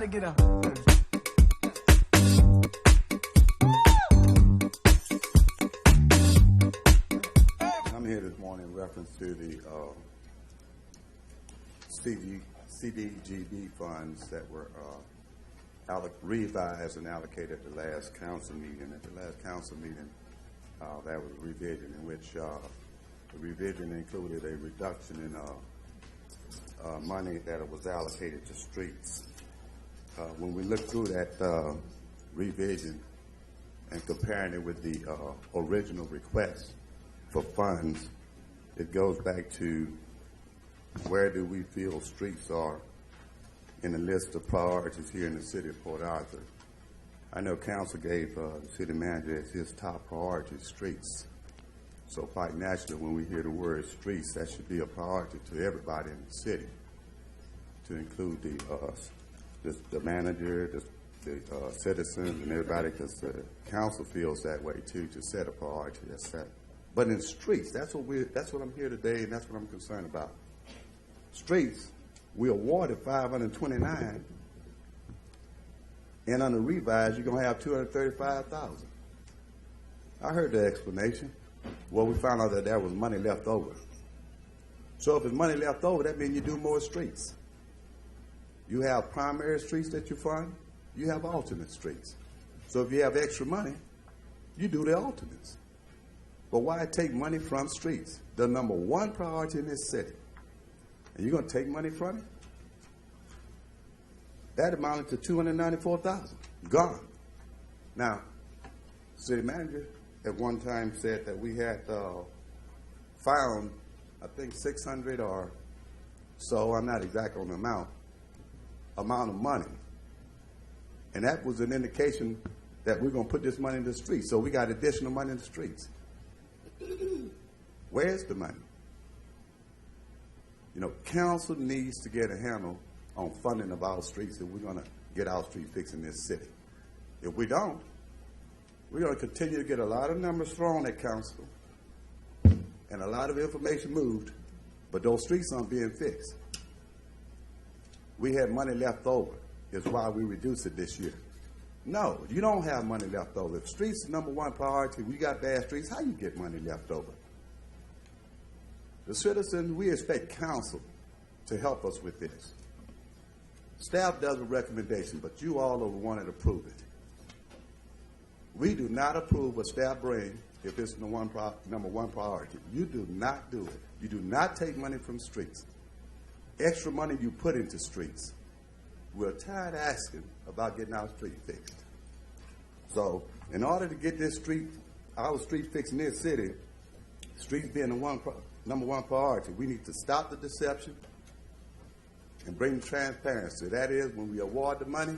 Everybody get up. I'm here this morning in reference to the CDGB funds that were revised and allocated at the last council meeting. At the last council meeting, there was a revision in which the revision included a reduction in money that was allocated to streets. When we look through that revision and comparing it with the original request for funds, it goes back to where do we feel streets are in the list of priorities here in the city of Port Arthur. I know council gave the city manager as his top priority streets. So quite naturally, when we hear the word streets, that should be a priority to everybody in the city, to include the manager, the citizens, and everybody, because the council feels that way too, to set a priority as set. But in streets, that's what I'm here today, and that's what I'm concerned about. Streets, we awarded 529, and under revised, you're gonna have 235,000. I heard the explanation. Well, we found out that there was money left over. So if there's money left over, that means you do more streets. You have primary streets that you fund, you have alternate streets. So if you have extra money, you do the alternates. But why take money from streets? The number one priority in this city. And you're going to take money from it? That amounted to $294,000. Gone. Now, city manager at one time said that we had found, I think, 600 or so, I'm not exact on the amount of money. And that was an indication that we're going to put this money in the streets. So we got additional money in the streets. Where's the money? You know, council needs to get a handle on funding of our streets if we're going to get our street fixed in this city. If we don't, we're going to continue to get a lot of numbers thrown at council and a lot of information moved, but those streets aren't being fixed. We had money left over, is why we reduced it this year. No, you don't have money left over. If streets is number one priority, we got bad streets, how you get money left over? The citizens, we expect council to help us with this. Staff does a recommendation, but you all are wanting to approve it. We do not approve what staff brings if it's the number one priority. You do not do it. You do not take money from streets. Extra money you put into streets. We're tired of asking about getting our street fixed. So in order to get our street fixed in this city, streets being the number one priority, we need to stop the deception and bring transparency. That is, when we award the money,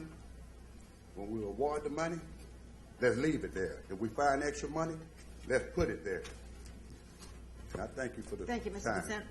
let's leave it there. If we find extra money, let's put it there. And I thank you for the time. Thank you, Mr. Consent.